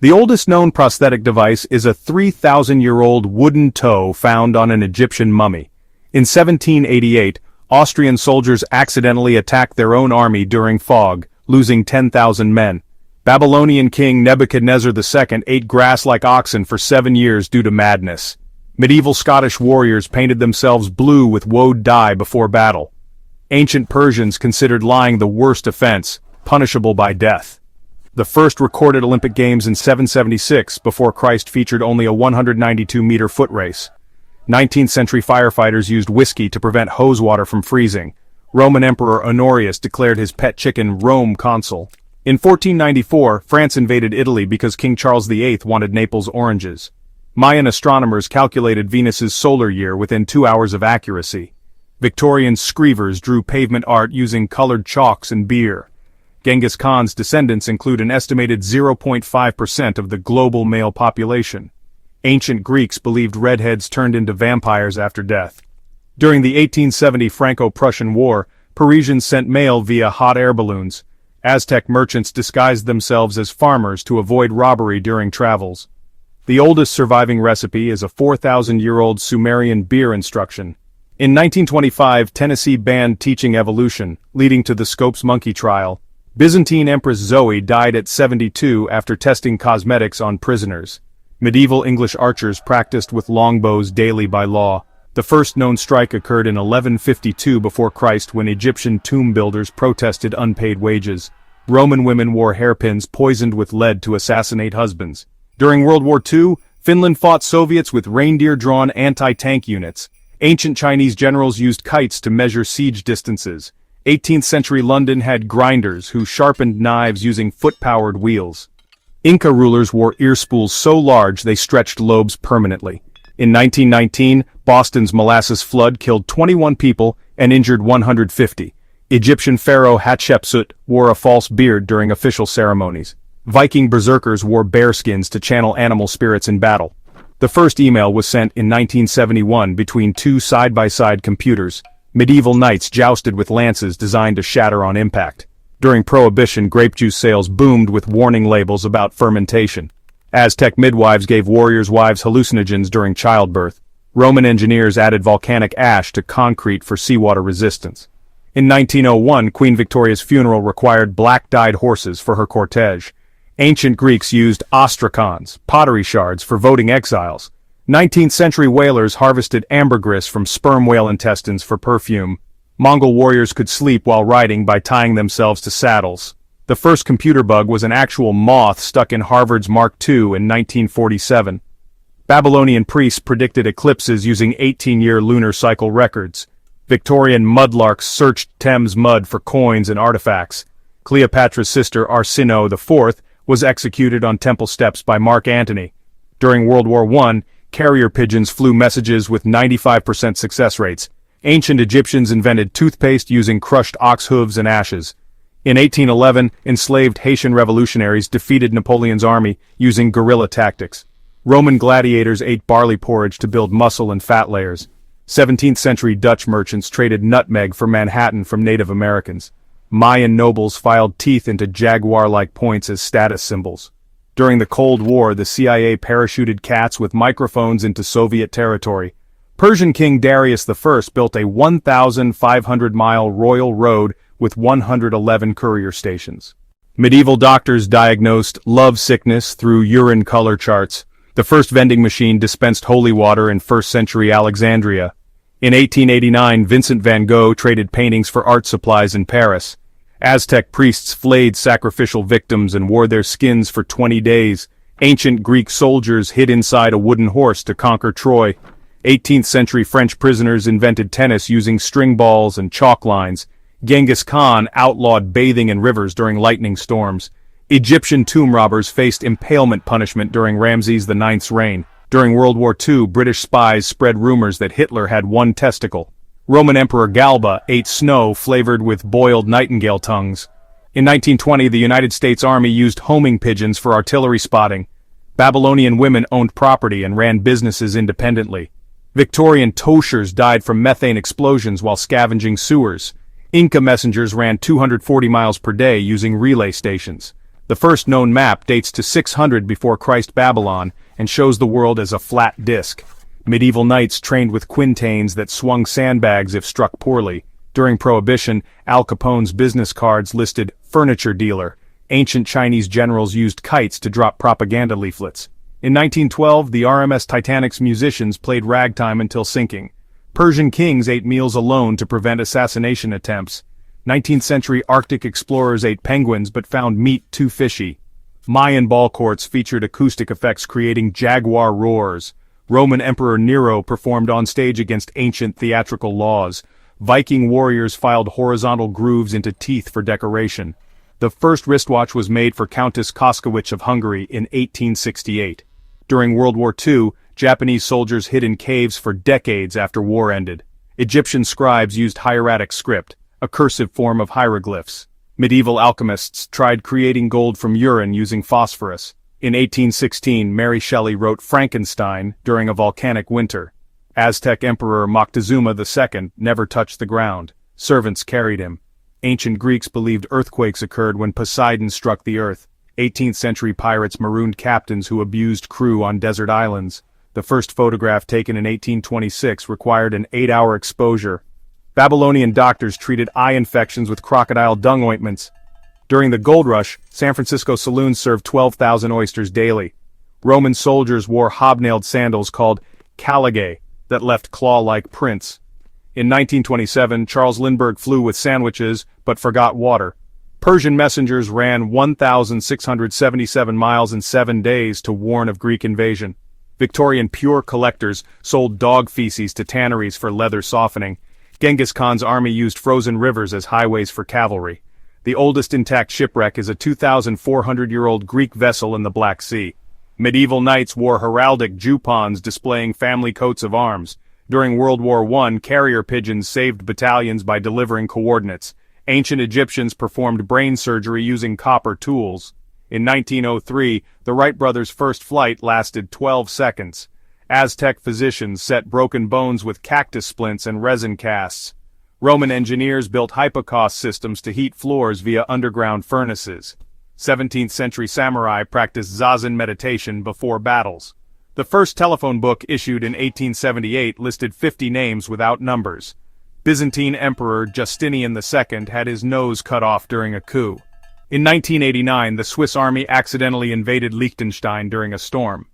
The oldest known prosthetic device is a 3,000-year-old wooden toe found on an Egyptian mummy. In 1788, Austrian soldiers accidentally attacked their own army during fog, losing 10,000 men. Babylonian king Nebuchadnezzar II ate grass like oxen for 7 years due to madness. Medieval Scottish warriors painted themselves blue with woad dye before battle. Ancient Persians considered lying the worst offense, punishable by death. The first recorded Olympic Games in 776 before Christ featured only a 192-meter foot race. 19th century firefighters used whiskey to prevent hose water from freezing. Roman Emperor Honorius declared his pet chicken Rome consul. In 1494, France invaded Italy because King Charles VIII wanted Naples oranges. Mayan astronomers calculated Venus's solar year within 2 hours of accuracy. Victorian screevers drew pavement art using colored chalks and beer. Genghis Khan's descendants include an estimated 0.5% of the global male population. Ancient Greeks believed redheads turned into vampires after death. During the 1870 Franco-Prussian War, Parisians sent mail via hot air balloons. Aztec merchants disguised themselves as farmers to avoid robbery during travels. The oldest surviving recipe is a 4,000-year-old Sumerian beer instruction. In 1925, Tennessee banned teaching evolution, leading to the Scopes monkey trial. Byzantine Empress Zoe died at 72 after testing cosmetics on prisoners. Medieval English archers practiced with longbows daily by law. The first known strike occurred in 1152 before Christ when Egyptian tomb builders protested unpaid wages. Roman women wore hairpins poisoned with lead to assassinate husbands. During World War II, Finland fought Soviets with reindeer-drawn anti-tank units. Ancient Chinese generals used kites to measure siege distances. 18th century London had grinders who sharpened knives using foot-powered wheels. Inca rulers wore ear spools so large they stretched lobes permanently. In 1919, Boston's molasses flood killed 21 people and injured 150. Egyptian pharaoh Hatshepsut wore a false beard during official ceremonies. Viking berserkers wore bearskins to channel animal spirits in battle. The first email was sent in 1971 between two side-by-side computers. Medieval knights jousted with lances designed to shatter on impact. During Prohibition, grape juice sales boomed with warning labels about fermentation. Aztec midwives gave warriors' wives hallucinogens during childbirth. Roman engineers added volcanic ash to concrete for seawater resistance. In 1901, Queen Victoria's funeral required black-dyed horses for her cortege. Ancient Greeks used ostracons, pottery shards, for voting exiles. 19th century whalers harvested ambergris from sperm whale intestines for perfume. Mongol warriors could sleep while riding by tying themselves to saddles. The first computer bug was an actual moth stuck in Harvard's Mark II in 1947. Babylonian priests predicted eclipses using 18-year lunar cycle records. Victorian mudlarks searched Thames mud for coins and artifacts. Cleopatra's sister Arsinoe IV was executed on temple steps by Mark Antony. During World War I, carrier pigeons flew messages with 95% success rates. Ancient Egyptians invented toothpaste using crushed ox hooves and ashes. In 1811, enslaved Haitian revolutionaries defeated Napoleon's army using guerrilla tactics. Roman gladiators ate barley porridge to build muscle and fat layers. 17th century Dutch merchants traded nutmeg for Manhattan from Native Americans. Mayan nobles filed teeth into jaguar-like points as status symbols. During the Cold War, the CIA parachuted cats with microphones into Soviet territory. Persian King Darius I built a 1,500-mile royal road with 111 courier stations. Medieval doctors diagnosed love sickness through urine color charts. The first vending machine dispensed holy water in 1st century Alexandria. In 1889, Vincent van Gogh traded paintings for art supplies in Paris. Aztec priests flayed sacrificial victims and wore their skins for 20 days. Ancient Greek soldiers hid inside a wooden horse to conquer Troy. 18th century French prisoners invented tennis using string balls and chalk lines. Genghis Khan outlawed bathing in rivers during lightning storms. Egyptian tomb robbers faced impalement punishment during Ramses IX's reign. During World War II, British spies spread rumors that Hitler had one testicle. Roman Emperor Galba ate snow flavored with boiled nightingale tongues. In 1920, the United States Army used homing pigeons for artillery spotting. Babylonian women owned property and ran businesses independently. Victorian toshers died from methane explosions while scavenging sewers. Inca messengers ran 240 miles per day using relay stations. The first known map dates to 600 before Christ Babylon and shows the world as a flat disk. Medieval knights trained with quintains that swung sandbags if struck poorly. During Prohibition, Al Capone's business cards listed furniture dealer. Ancient Chinese generals used kites to drop propaganda leaflets. In 1912, the RMS Titanic's musicians played ragtime until sinking. Persian kings ate meals alone to prevent assassination attempts. 19th century Arctic explorers ate penguins but found meat too fishy. Mayan ball courts featured acoustic effects creating jaguar roars. Roman Emperor Nero performed on stage against ancient theatrical laws. Viking warriors filed horizontal grooves into teeth for decoration. The first wristwatch was made for Countess Koskowitz of Hungary in 1868. During World War II, Japanese soldiers hid in caves for decades after war ended. Egyptian scribes used hieratic script, a cursive form of hieroglyphs. Medieval alchemists tried creating gold from urine using phosphorus. In 1816, Mary Shelley wrote Frankenstein during a volcanic winter. Aztec Emperor Moctezuma II never touched the ground. Servants carried him. Ancient Greeks believed earthquakes occurred when Poseidon struck the earth. 18th century pirates marooned captains who abused crew on desert islands. The first photograph taken in 1826 required an 8-hour exposure. Babylonian doctors treated eye infections with crocodile dung ointments. During the gold rush, San Francisco saloons served 12,000 oysters daily. Roman soldiers wore hobnailed sandals called caligae that left claw-like prints. In 1927, Charles Lindbergh flew with sandwiches but forgot water. Persian messengers ran 1,677 miles in 7 days to warn of Greek invasion. Victorian pure collectors sold dog feces to tanneries for leather softening. Genghis Khan's army used frozen rivers as highways for cavalry. The oldest intact shipwreck is a 2,400-year-old Greek vessel in the Black Sea. Medieval knights wore heraldic jupons displaying family coats of arms. During World War I, carrier pigeons saved battalions by delivering coordinates. Ancient Egyptians performed brain surgery using copper tools. In 1903, the Wright brothers' first flight lasted 12 seconds. Aztec physicians set broken bones with cactus splints and resin casts. Roman engineers built hypocaust systems to heat floors via underground furnaces. 17th century samurai practiced zazen meditation before battles. The first telephone book issued in 1878 listed 50 names without numbers. Byzantine Emperor Justinian II had his nose cut off during a coup. In 1989, the Swiss army accidentally invaded Liechtenstein during a storm.